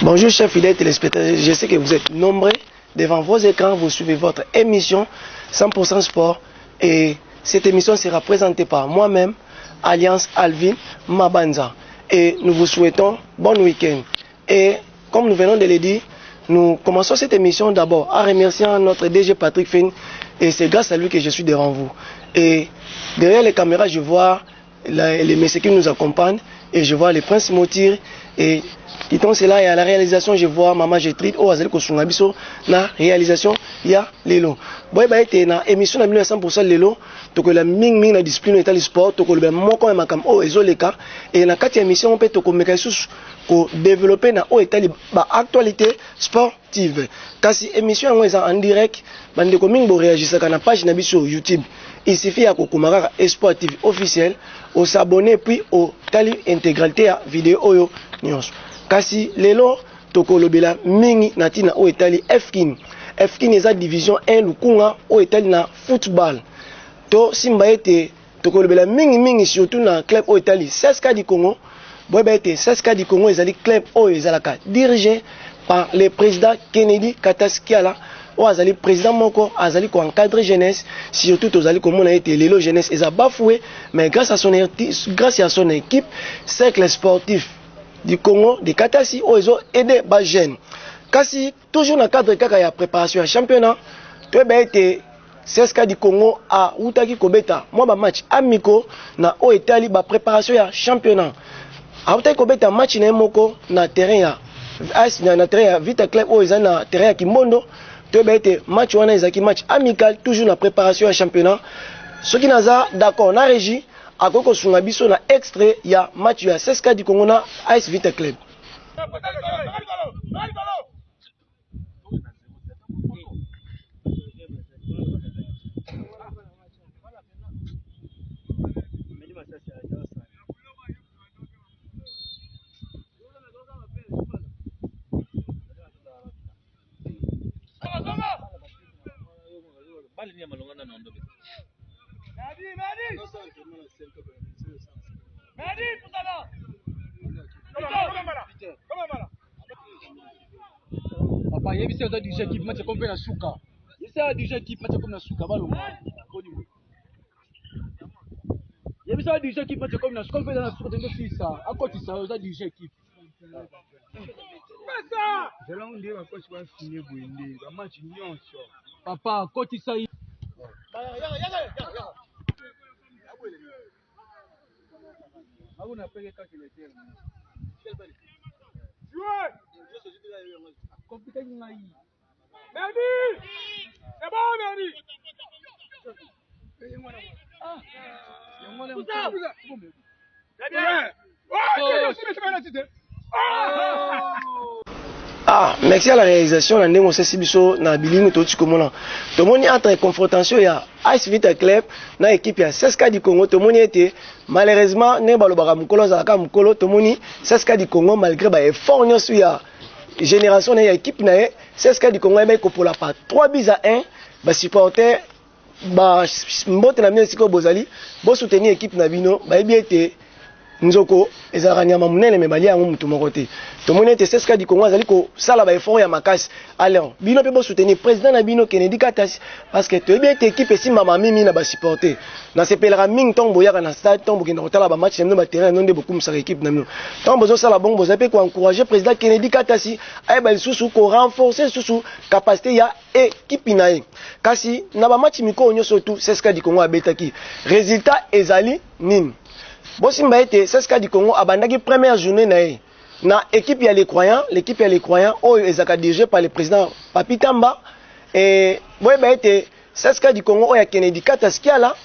Bonjour chers fidèles téléspectateurs, je sais que vous êtes nombreux devant vos écrans, vous suivez votre émission 100% Sport et cette émission sera présentée par moi-même, Alliance Alvin Mabanza, et nous vous souhaitons bon week-end. Et comme nous venons de le dire, nous commençons cette émission d'abord en remerciant notre DG Patrick Finn, et c'est grâce à lui que je suis devant vous. Et derrière les caméras, je vois les messieurs qui nous accompagnent et je vois les princes Motir et Titon cela et à la réalisation je vois Maman Jetrid au Azali Kosungabiso na réalisation il y a Lelo. Boy ba été na émission na 100% Lelo to ko la ming na discipline état sport to ko le moko e makam o ezoleka et na kati émission on peut to ko meka susu ko développer na o état ba actualité sportive. Kasi émission ngo eza en direct bande ko ming bo réagir na page na biso YouTube. Il suffit à Kokumara Espoir TV officiel, au s'abonner puis au tali intégralité à vidéo oyo news. Kasi lelo tokolobela mingi natina o etali Fkin. Fkin eza division 1 lukunga o etali na football. To simba ete tokolobela mingi surtout na club o etali CSKA du Congo. Boyba ete CSKA du Congo ezali club o ezalaka dirigé par le président Kennedy Kataskiala. O azali président moko azali ko encadrer jeunesse surtout ozali komona ete lelo jeunesse eza bafoué mais grâce à son équipe cercle sportif du Congo de Katasi o ezo aider ba jeune kasi toujours na cadre kaka ya préparation ya championnat to ba ete CSKA du Congo a utaki kobeta moi ba match amico na o etali ba préparation ya championnat a utaki kobeta match na moko na terrain ya na terrain ya Vita Club o eza na terrain ya Kimondo. Match wana ezaki match amical toujours na préparation à championnat. Ce qui naza d'accord na régie akoko sunga biso na extrait ya match ya CSKA du Congo na AS Vita Club. Papa, il y a déjà des équipes match comme na suka. Il y a déjà équipe match comme na suka balonga. Il y a déjà des équipes match comme na suka na suka de fisa. À côté ça, il y a des équipes. Je l'ai dit ma coach va finir boindé. Va match nyonso. Papa, côté ça. Auna peke kaki le terme. Jouez! Computer ngai. Merdi! C'est bon, Merdi! Ah! Yamona Poussa! Ah, merci à la réalisation na ndenge osesi biso na bilingi toti komona. Tomoni entre confrontation ya AS Vita Club na équipe ya CSKA du Congo tomoni ete malheureusement ne balobaka mukolo zalaka mukolo tomoni CSKA du Congo malgré ba effort nyonso ya génération na équipe na CSKA du Congo eba kopola par 3-1 ba supporter ba mbote na mine siko bozali bo soutenir équipe na bino ba ebi ete nzoko ezalaka nyama munene me balia yango mutu moko te tomoni ete CSKA du Congo azali kosala ba effort ya makasi alors bino mpe bo soutenir président na bino Kennedy Katasi parce que toyebi ete équipe esimbama mimi na ba supporter na sepelaka mingi ntongo boyaka na stade ntongo bokenda kotala ba match na bino ba terrain no nde bokumisaka équipe na bino ntongo bozosala bongo boza mpe koencourager président Kennedy Katasi ayeba lisusu korenforcer lisusu capacité ya équipe na ye kasi na ba match mikolo nyonso tu CSKA du Congo abetaki résultat ezali nini. Bosimba ete CSKA du Congo abandaki première journée na équipe ya les croyants, l'équipe ya les croyants ezaka dirigé par le président Papi Tamba et boyeba ete CSKA du Congo oya Kennedy Kataskiala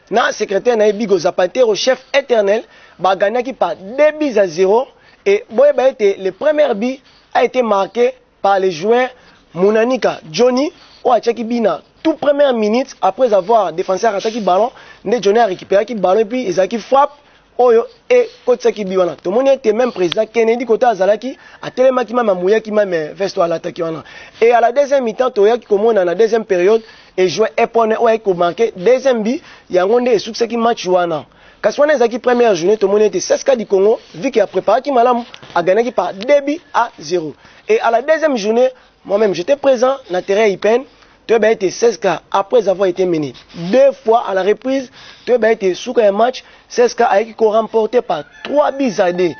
na secrétaire na Bigo Zapatero chef éternel baganyaki par 2-0 et boyeba ete le premier but a été marqué par le joueur Munanika Johnny oachaki bina toute première minute après avoir défenseur attaqué ballon, Johnny a récupéré le ballon et puis Isaki frappe oyo et kotsaki biwana tomoni ete même président Kennedy kota azalaki atelemaki mama muyaki mame vesto à l'attaque wana et à la deuxième mi-temps toyaki komona na deuxième période et jouer epone oyo ko marquer deuxième but yango nde esukisaki match wana Kaswana ezaki première journée, tout le monde était 16K du Congo, vu qu'il a préparé qui malam a gagné par 2-0. Et à la deuxième journée, moi-même j'étais présent dans le terrain Ipen, tu as été 16K après avoir été mené. 2 fois à la reprise, tu as été sous un match, 16K a été remporté par 3-2.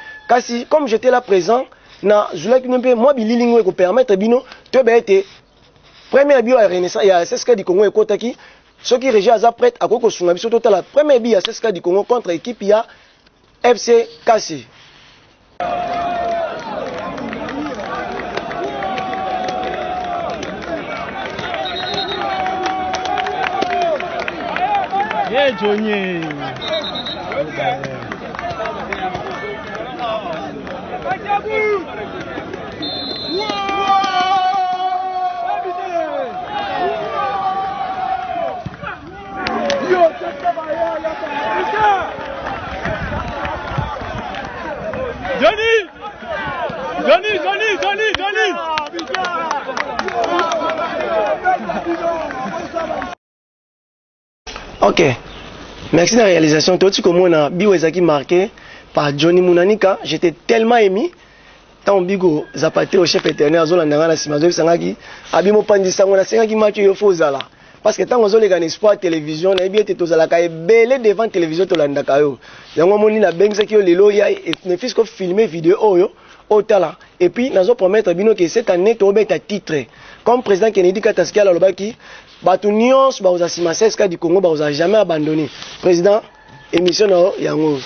Comme j'étais là présent, moi, je vais permettre Bino, tu as été premier bio à Renaissance, il y a 16K du Congo et Kotaki. Ceux qui régissent après, à quoi que surtout la première bille à 16K du Congo contre l'équipe, il y a FC Kassi. Yeah, Johnny. Johnny. Ok, merci de la réalisation. Tout ce que moi, Bigo Ezaki marqué par Johnny Munanika, j'étais tellement ému. Tant Bigo Zapate au chef éternel, Zolandanga la Simazo Sangaki, Abimo Pandisango la Sangaki Mathieu Yofozala. Parce que tant que vous avez un espoir télévision, vous avez été belé devant télévision to landaka yo. Yango moni na bengza ki yo lelo ya ne fils ko filmer vidéo yo au talent. Et puis nazo promettre bino que cette année to beta titre. Comme président Kennedy Kataski la lobaki, batu nyons ba uzasima 16K du Congo ba uza jamais abandonné. Président émission no yango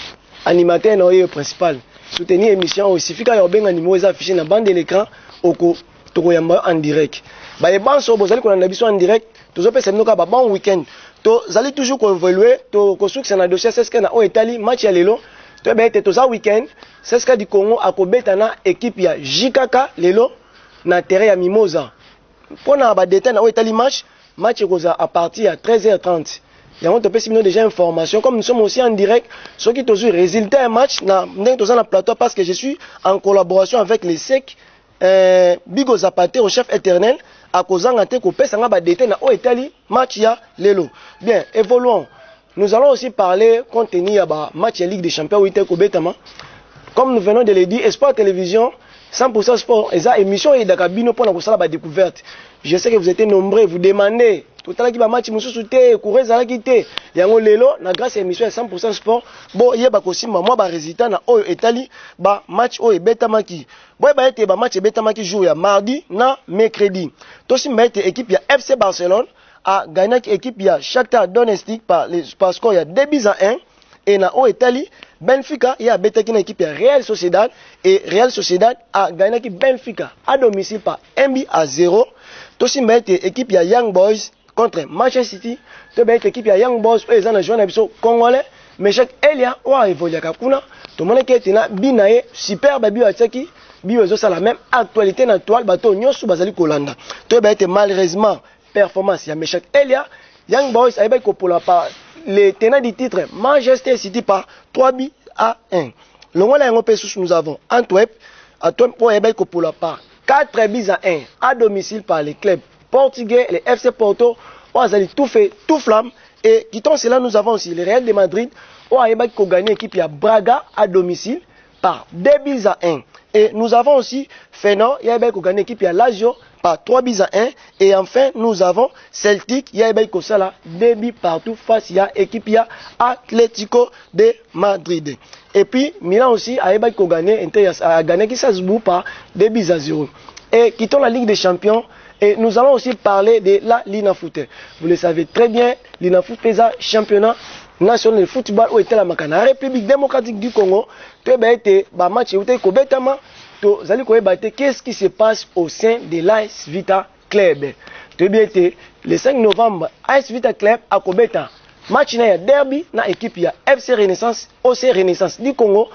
animateur no yo principal. Soutenir émission aussi fika yo benga numéro eza affiché na bande de l'écran oko toko yamba en direct. Ba e banso bozali ko na biso en direct. Toujours peut s'amener un bon week-end. Vous allez toujours évoluer. Vous allez na dossier 16K na Italie match ya lelo. Tu vas être tout week-end. 16K du Congo a kobetana équipe ya JKK lelo na terrain ya Mimosa. Pour na ba détail na Italie match est à partir à 13h30. Il y a déjà information comme nous sommes aussi en direct. Ceux qui ont résultat un match na na plateau parce que je suis en collaboration avec les SEC Bigo Zapate au chef éternel. À cause de ko pesa nga ba détail na Italie match ya lelo. Bien, évoluons. Nous allons aussi parler contenu ya ba match ya Ligue des Champions où ko betama. Comme nous venons de le dire, Espoir Télévision 100% sport eza émission et dakabino pour na ko sala ba découverte. Je sais que vous êtes nombreux, vous demandez tout à l'heure match mususu te coureza la kité. Yango lelo na grâce à émission 100% sport, bon yeba ko simba moi ba résultat na Italie ba match o betama ki. Boy ba été ba match betama ki jour ya mardi na mercredi. Tosi ba été équipe ya FC Barcelone a gagné équipe ya Shakhtar Donetsk par score ya 2-1 et na Italie Benfica y a betaki na équipe ya Real Sociedad et Real Sociedad a gagné Benfica à domicile par 1-0. Tosi ba été équipe ya Young Boys contre Manchester City. To ba été équipe ya Young Boys eux ils ont joué na biso congolais mais chaque Elia wa évoluer kakuna to mona ke tina binae super babi ataki bio ça la même actualité na toile bato nyosu bazali kolanda. To ba été malheureusement performance ya Meshak Elia Young Boys a ko pour la part les tenants du titre Manchester City par 3-1. Le mois là nous avons Antwerp pour la part 4-1 à domicile par les clubs portugais, les FC Porto, on a tout fait, tout flamme. Et quittant cela, nous avons aussi le Real de Madrid, on a gagné l'équipe à Braga à domicile par 2-1. Et nous avons aussi Feyenoord, il y a gagné l'équipe à Lazio par 3-1. Et enfin, nous avons Celtic, il y a Sala 2 partout face à l'équipe Atlético de Madrid. Et puis, Milan aussi a gagné Salzbourg par 2-0. Et quittons la Ligue des Champions. Et nous allons aussi parler de la Linafoot. Vous le savez très bien, Linafoot est un championnat national de football où était la Makana République démocratique du Congo. Qu'est-ce qui se passe au sein de l'AS Vita Club? Le 5 novembre, AS Vita Club a Kobeta match na derby na équipe ya FC Renaissance, OC Renaissance du Congo.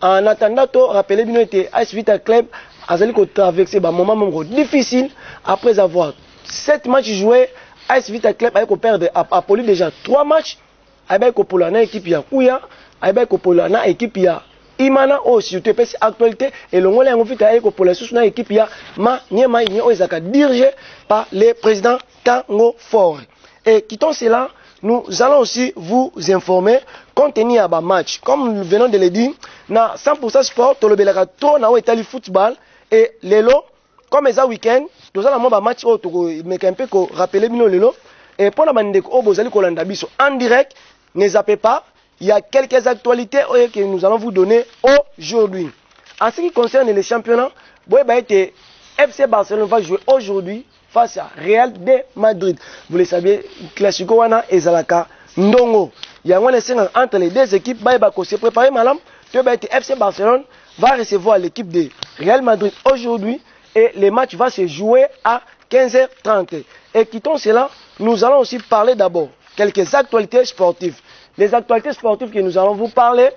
En attendant, rappelez bien que AS Vita Club a traversé un moment difficile après avoir 7 matchs joués. AS Vita Club a perdu à Poli déjà 3 matchs. Avec Kopolana équipe ya Kouya, avec Kopolana équipe ya Imana aussi tu peux actualité et le ngolé ngofita avec Kopolana sous équipe ya Ma Nyema Nyozaka dirigé par le président Tango Fort. Et quittons cela, nous allons aussi vous informer compte tenu à match. Comme nous venons de le dire, na 100% sport, tu le trop na Italie football et lelo, comme ça week-end, nous allons avoir match où tu me un peu rappeler bino lelo et pour la bande au bozali kolanda biso en direct, ne zappez pas, il y a quelques actualités que nous allons vous donner aujourd'hui. En ce qui concerne les championnats, FC Barcelone va jouer aujourd'hui face à Real de Madrid. Vous le savez, Classico wana et Zalaka Ndongo. Il y a un entre les deux équipes. Se préparer, madame. FC Barcelone va recevoir l'équipe de Real Madrid aujourd'hui et le match va se jouer à 15h30. Et quittons cela, nous allons aussi parler d'abord quelques actualités sportives. Les actualités sportives que nous allons vous parler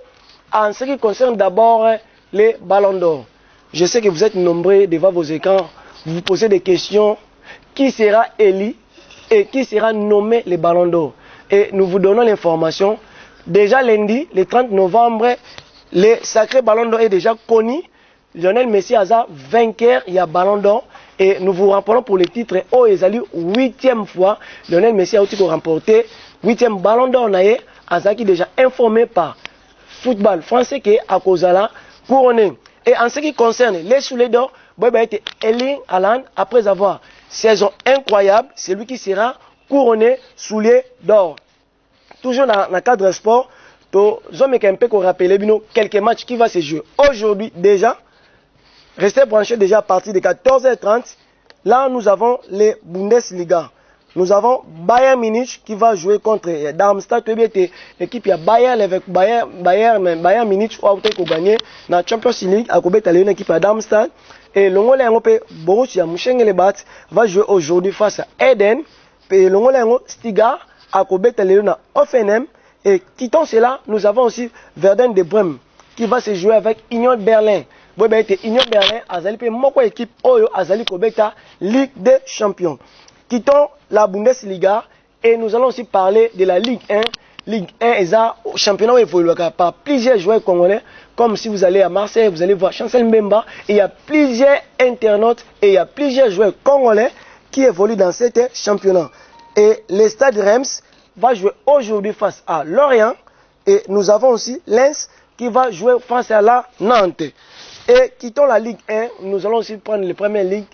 en ce qui concerne d'abord les ballons d'or. Je sais que vous êtes nombreux devant vos écrans, vous vous posez des questions. Qui sera élu et qui sera nommé les ballons d'or? Et nous vous donnons l'information. Déjà lundi, le 30 novembre, le sacré ballon d'or est déjà connu. Lionel Messi a vainqueur, il y a ballon d'or. Et nous vous rappelons pour le titre, Ezali, 8e fois, Lionel Messi a aussi remporté 8e ballon d'or. Azaki déjà informé par Football français qui est à Kozala couronné. Et en ce qui concerne les soulets d'or, Erling Haaland, après avoir saison incroyable, c'est lui qui sera couronné soulier d'or. Toujours dans le cadre sport, quelques matchs qui vont se jouer aujourd'hui déjà. Restez branchés déjà à partir de 14h30. Là, nous avons les Bundesliga. Nous avons Bayern Munich qui va jouer contre Darmstadt. L'équipe il y a Bayern Munich qui a gagné la Champions League à l'équipe à Darmstadt. Et le Borussia Mönchengladbach va jouer aujourd'hui face à Eden. Et le Stuttgart à Hoffenheim. Et quittant cela, nous avons aussi Werder de Brême qui va se jouer avec Union Berlin. Union Berlin a une équipe Oyo Azali Kobeta Ligue des Champions. Quittons la Bundesliga et nous allons aussi parler de la Ligue 1. Ligue 1 est un championnat où évolue par plusieurs joueurs congolais. Comme si vous allez à Marseille, vous allez voir Chancel Mbemba. Et il y a plusieurs internautes et il y a plusieurs joueurs congolais qui évoluent dans cet championnat. Et le Stade Reims va jouer aujourd'hui face à Lorient. Et nous avons aussi Lens qui va jouer face à la Nantes. Et quittons la Ligue 1, nous allons aussi prendre les premières ligues.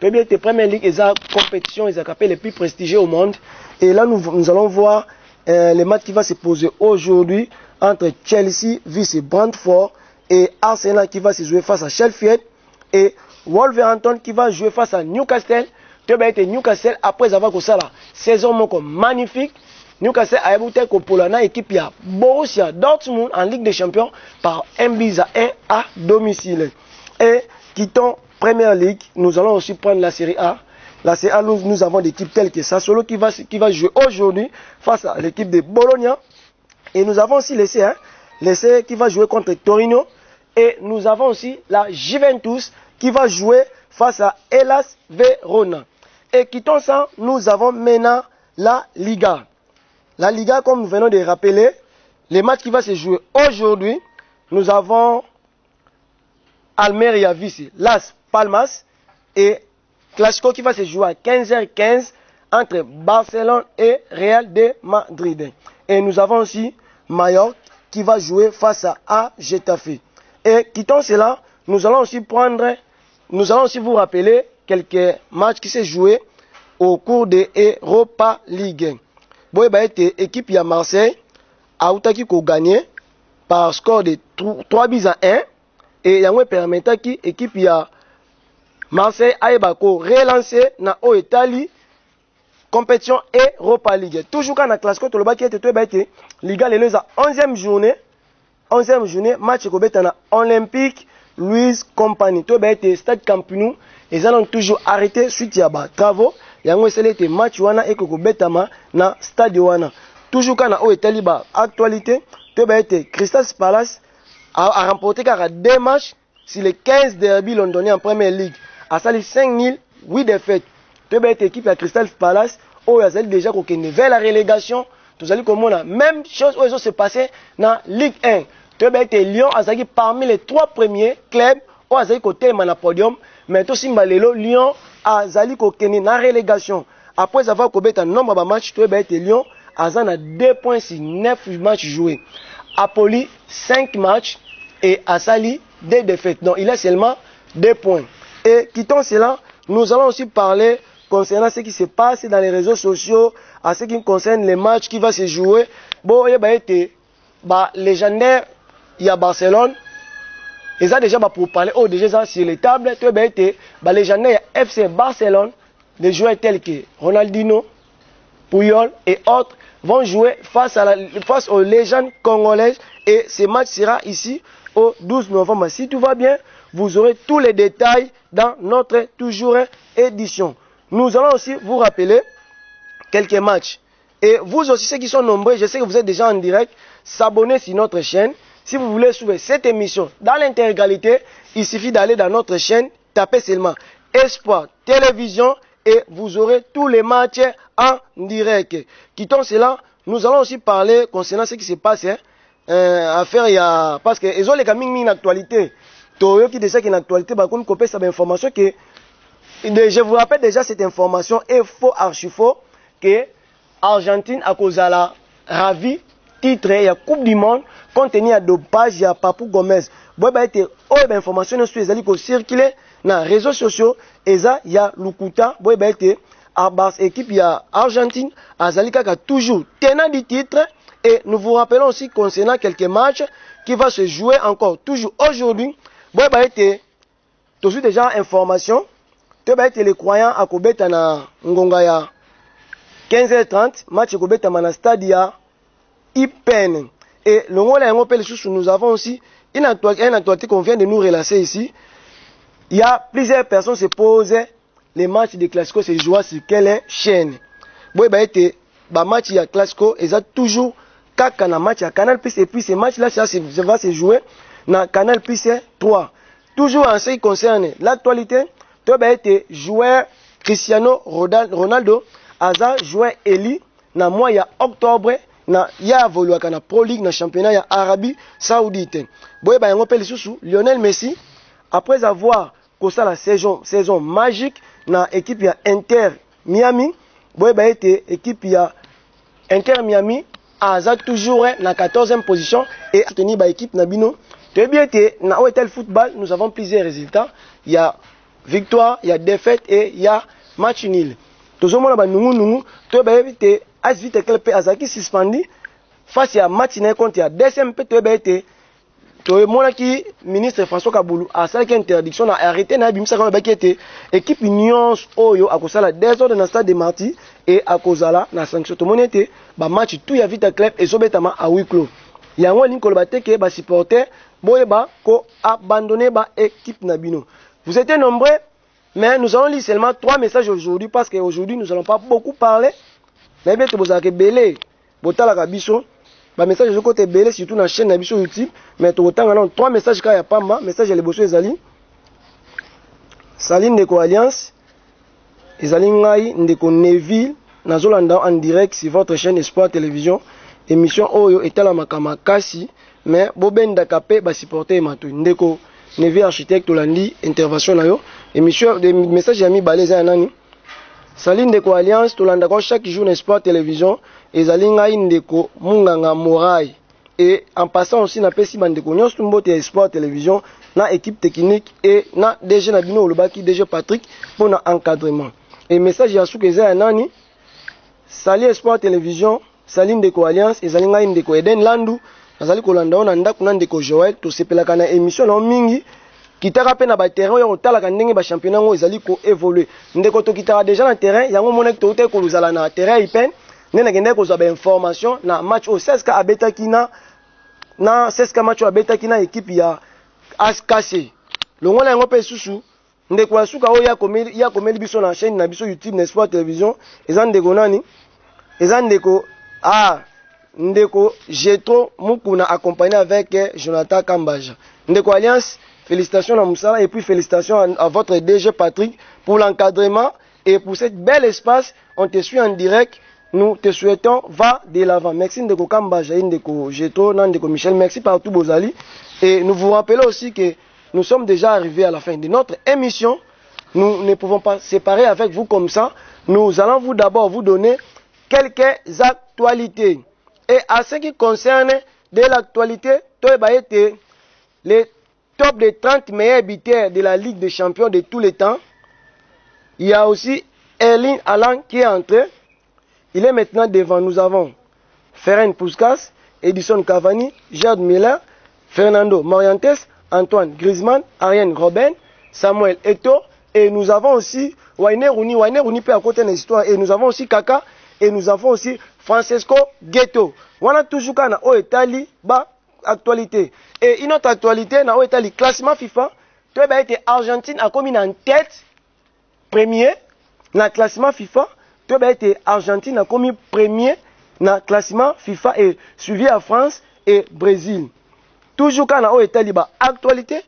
Les premières ligues, ils ont compétition, ils ont appelé les plus prestigieux au monde. Et là, nous allons voir les matchs qui vont se poser aujourd'hui entre Chelsea, vice Brentford, et Arsenal qui va se jouer face à Sheffield, et Wolverhampton qui va jouer face à Newcastle. Newcastle, après avoir fait ça, saison magnifique. Newcastle a été pour la équipe de Borussia Dortmund en Ligue des Champions par 1-1 à domicile. Et quittons Première Ligue, nous allons aussi prendre la Série A. La Série A, nous avons des équipes telles que Sassuolo qui va jouer aujourd'hui face à l'équipe de Bologna. Et nous avons aussi l'essai qui va jouer contre Torino. Et nous avons aussi la Juventus qui va jouer face à Hellas Verona. Et quittons ça, nous avons maintenant la Liga. La Liga, comme nous venons de rappeler, les matchs qui vont se jouer aujourd'hui, nous avons Almeria vice Las Palmas et Classico qui va se jouer à 15h15 entre Barcelone et Real de Madrid. Et nous avons aussi Mallorca qui va jouer face à Getafe. Et quittant cela, nous allons aussi vous rappeler quelques matchs qui se jouaient au cours de Europa League. L'équipe de Marseille a gagné par score de 3-1 et il a permis à l'équipe de Marseille a relancé dans l'Italie compétition Europa League. Toujours quand la classe contre le bas qui était Liga les 11e journée match na Olympique Louise Compagnie. Tout stade Camp Nou ils ont toujours arrêté suite à travaux. Yango c'était match wana et ko betama na stade wana. Toujours quand na Italie actualité Crystal Palace a remporté 2 matchs sur les 15 derby londoniens en Première Ligue. A sali 5-0, 8 défaites. Tu as équipe à Crystal Palace, où il y a déjà vers la relégation. Tout ça, même chose où ils ont se passé dans Ligue 1. Tu as Lyon, Azaki parmi les 3 premiers clubs, où Azaki côté na podium, mais tout Simbalelo, Lyon, Azali Kokeni na relégation. Après avoir combattu un nombre de matchs, tu as Lyon, Azan a 2 points sur 9 matchs joués. Apoli 5 matchs et Asali 2 défaites. Donc il a seulement 2 points. Et quittons cela, nous allons aussi parler concernant ce qui se passe dans les réseaux sociaux, à ce qui concerne les matchs qui vont se jouer. Bon, il y a légendaire, il y a Barcelone. Et ça déjà pour parler, déjà sur les tables, il y a légendaire FC Barcelone, des joueurs tels que Ronaldinho, Puyol et autres vont jouer face aux légendes congolaises. Et ce match sera ici au 12 novembre. Si tout va bien, vous aurez tous les détails dans notre toujours édition. Nous allons aussi vous rappeler quelques matchs. Et vous aussi, ceux qui sont nombreux, je sais que vous êtes déjà en direct, s'abonner sur notre chaîne. Si vous voulez suivre cette émission dans l'intégralité, il suffit d'aller dans notre chaîne, taper seulement Espoir Télévision et vous aurez tous les matchs en direct. Quittons cela, nous allons aussi parler concernant ce qui se passe parce que ils ont les gamins une actualité. Toyo qui déjà une actualité, comme copie ça information que je vous rappelle déjà cette information est faux, archi faux, que Argentine a causé la ravi titre il y a Coupe du Monde contenu à dopage il y a Papou Gomez. Bon bah été information sur les alliés qui circulent dans les réseaux sociaux et ça il y a Lukuta bon bah été à base équipe il y a Argentine Azalika qui a toujours tenant du titre. Et nous vous rappelons aussi concernant quelques matchs qui vont se jouer encore toujours aujourd'hui. Bon bah été toujours déjà information. Tu vas être les croyants à Kobeta na Ngongaya 15h30 match Kobeta na Stadia Ipen. Et le moment où nous avons aussi une actualité qu'on vient de nous relancer ici. Il y a plusieurs personnes qui se posent les matchs de Classico se jouent sur quelle chaîne. Bon bah été match il y a Classico et ça toujours kaka na match à Canal Plus et puis ces matchs là ça va se jouer na Canal Plus 3. Toujours en ce qui concerne l'actualité. Tu as été joueur Cristiano Ronaldo, Aza joueur Eli, na mois ya octobre, na ya volu na Pro League na championnat ya Arabie Saoudite. Boye ba yango peli susu Lionel Messi après avoir causé la saison magique na équipe ya Inter Miami, boye ba été équipe ya Inter Miami, Aza toujours na 14e position et tenu ba équipe na bino. Tu as bien été na Hotel Football, nous avons plusieurs résultats. Il y a victoire, il y a défaite et il y a match nul. Tout le monde a nungu, tu as été asvite quelques azaki suspendu face à match nul contre il y a deuxième tu as été qui ministre François Kaboulou a ça qui interdiction a arrêté na bimsa comme ba qui équipe Union Oyo a cause la désordre dans stade de Marty et à cause la na sanction tout le monde était ba match tout ya vite club et sobetama à huis clos. Il y a un ligne kolobate que ba supporter boyeba ko abandonner ba équipe nabino. Vous êtes nombreux, mais nous allons lire seulement 3 messages aujourd'hui parce qu'aujourd'hui nous n'allons pas beaucoup parler. Mais bien, vous avez belé, botala kabiso, ba message de côté belé surtout dans la chaîne nabiso YouTube, mais tu as 3 messages quand il y a pas mal, message les bosso ezali. Saline de Alliance, ezali ngai ndeko Neville, nazolanda en direct sur votre chaîne Espoir Télévision, émission Oyo etala makamakasi, mais bobenda kapé ba supporter matu ndeko Neville architecte Olandi intervention na yo émission des messages ami baleza nani Saline de Alliance tolanda ko chaque jour Espoir Télévision ezali ngai ndeko munganga morai et en passant aussi na pesi bandeko nyonso mbote Espoir Télévision na équipe technique et na DG na bino olobaki DG Patrick pour na encadrement et message ya sukeza nani Sali Espoir Télévision Saline de Alliance ezali ngai ndeko Eden Landu nazali kolanda ona ndako na ndeko Joël to sepelaka na émission na mingi kitaka pe na ba terrain yo talaka ndenge ba championnat ngo ezali ko évoluer ndeko to kitaka déjà na terrain yango monek to te ko luzala na terrain ipen nena ngende ko za ba information na match au 16 ka abetaki na 16 ka match abetaki na équipe ya ASKC longola yango pe susu ndeko asuka o ya komeli biso na chaîne na biso YouTube Espoir Télévision ezan ndeko nani ezan ndeko ndeko Jetro Mukuna accompagné avec Jonathan Kambaja. Ndeko Alliance, félicitations à Moussala et puis félicitations à votre DG Patrick pour l'encadrement et pour cet bel espace. On te suit en direct. Nous te souhaitons va de l'avant. Merci Ndeko Kambaja, Ndeko Jetro, Ndeko Michel. Merci partout Bozali. Et nous vous rappelons aussi que nous sommes déjà arrivés à la fin de notre émission. Nous ne pouvons pas séparer avec vous comme ça. Nous allons d'abord vous donner quelques actualités. Et à ce qui concerne de l'actualité, les top des 30 meilleurs buteurs de la Ligue des champions de tous les temps. Il y a aussi Erling Haaland qui est entré. Il est maintenant devant. Nous avons Ferenc Puskas, Edison Cavani, Gerd Müller, Fernando Morientes, Antoine Griezmann, Arjen Robben, Samuel Eto'o. Et nous avons aussi Wayne Rooney peut à côté de l'histoire. Et nous avons aussi Kaka. Et nous avons aussi Francesco Ghetto. On a toujours qu'un Italie, actualité. Et une autre actualité, dans le classement FIFA, Argentine a commis en tête premier dans le classement FIFA. Argentine a commis premier dans le classement FIFA et suivi à France et Brésil. Toujours quand on est actualité,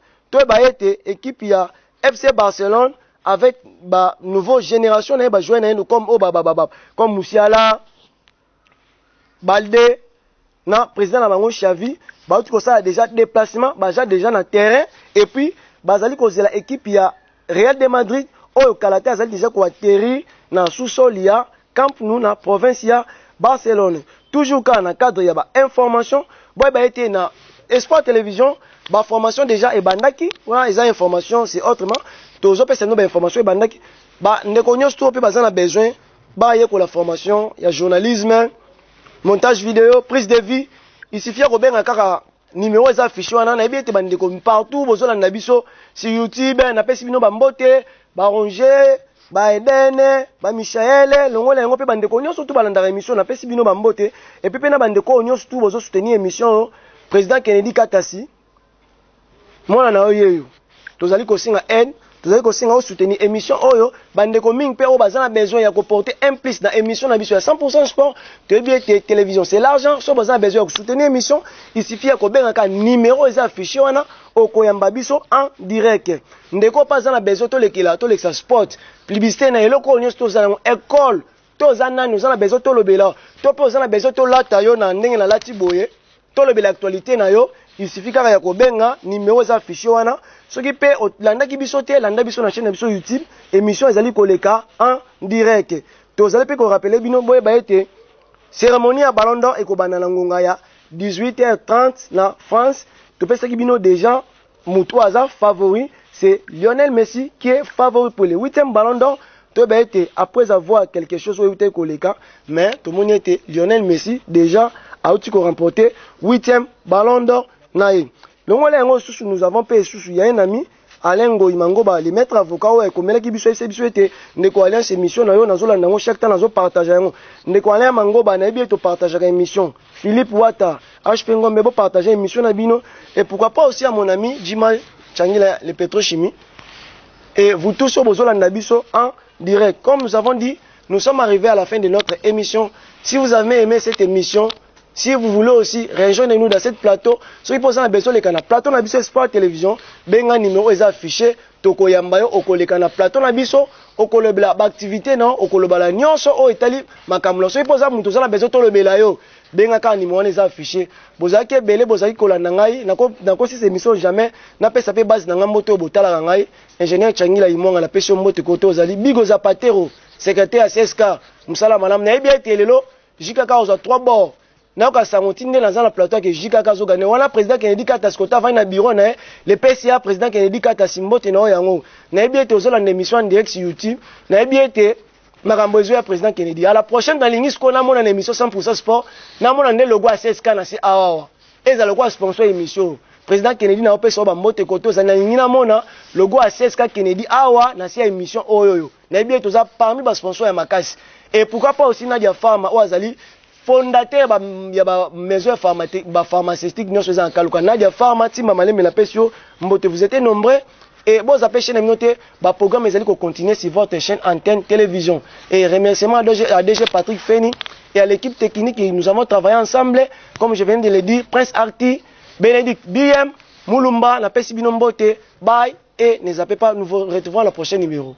équipe il y a FC Barcelone avec nouvelle génération de joueurs comme Musiala, Balde, président de Bango Xavi, ça a déjà déplacement, déjà dans le terrain et puis bazali cause la équipe il y a Real de Madrid au Calata azali déjà ko atterri dans sous-sol il y a Camp Nou na province il y a Barcelone. Toujours quand dans cadre il y a information, été na Espoir Télévision, formation déjà et bandaki, voilà les informations c'est autrement. Tous autres personnes information et bandaki, ne connaissons tout peu besoin besoin, la formation, il y a journalisme, montage vidéo, prise de vie. Il suffit de rebenga kaka numéro est affiché wana na biete bande ko partout bozo na biso sur YouTube na pesi bino bambote ba Ronger ba Eden ba Michael longola ngo pe bande ko nyonso tout balanda émission na pesi bino bambote et puis na bande ko nyonso tout bozo soutenir émission président Kennedy Katasi mona na oyeyo tozali ko singa aide tozali ko singa soutenir émission oyo bande ko ming pe o bazana besoin ya ko porter implice dans émission na biso ya 100% sport de bien télévision c'est l'argent so bazana besoin ya soutenir émission il suffit ya ko benga ka numéro est affiché wana o koyamba biso en direct ndeko bazana besoin to lekela to lexa sport publicité na eloko nyonso to zana école to zana nous zana besoin to lobela to po zana besoin to lata yo na ndenge na lati boye to lobela actualité na yo il suffit kaka ya ko benga numéro est affiché wana ce qui peut landa ki biso te landa biso na chaîne biso YouTube émission ezali koleka en direct to zali pe ko rappeler bino boye ba été cérémonie à Ballon d'Or et ko banana ngonga ya 18h30 na France to pesa ki bino déjà mutu aza favori c'est Lionel Messi qui est favori pour le 8e Ballon d'Or to ba été après avoir quelque chose où était koleka mais tout le monde était Lionel Messi déjà a outi ko remporter 8e Ballon d'Or naï. Nous avons payé sous il y a un ami Alain Goimangoba les maîtres avocats ouais comme là qui biso était ndeko alliance émission na yo nazola nango chaque temps nazo partager yango ndeko Alain Mangoba na bien to partager émission Philippe Wata HP Ngombe bo partager émission na bino et pourquoi pas aussi à mon ami Jima Changila le pétrochimie et vous tous sur bozola biso en direct comme nous avons dit nous sommes arrivés à la fin de notre émission si vous avez aimé cette émission. Si vous voulez aussi, rejoignez-nous dans cette plateau. Si vous posez un besoin de la plateau, na biso Sport Télévision, benga numéro est affiché. Toko yambayo, oko le kana plateau na biso, oko le bla activité non, oko le bala nyonso o Italie makamlo. Si vous posez muto za na besoin to le bela yo, benga ka numéro est affiché. Bozaki belé bozaki kolanda ngai, nako si émission jamais, na pesa pe base na ngamoto botala ngai. Ingénieur Changila imonga na pesa moto koto zali bigo zapatero, secrétaire à CSK, musala malam na bien telelo, jikaka oza 3 bords. Na ka sangotine dans la plateau que Jika Kazo gane wana président Kennedy Kataskota va na bureau na le PCA président Kennedy Katasimbote na yango na bien te zola na émission en direct sur YouTube na bien te makambo ya président Kennedy à la prochaine dans l'ingis ko na mona na émission 100% sport na mona ne logo à CSK na si awa eza logo sponsor émission président Kennedy na opesa ba mbote koto za na ngina mona logo à CSK Kennedy awa na si émission oyoyo na bien to za parmi ba sponsor ya makasi et pourquoi pas aussi Nadia Pharma ou azali fondateur ya ba maison pharmaceutique nyonso za kaluka Nadia Pharma timba maleme la pesio mbote vous êtes nombreux et bon ça pêche na minote ba programme ezali ko continuer sur votre chaîne antenne télévision et remerciement à DG Patrick Feni et à l'équipe technique et nous avons travaillé ensemble comme je viens de le dire Prince Arti Bénédicte BM Mulumba la pesi binombote bye et ne zappez pas nous vous retrouvons à la prochaine numéro.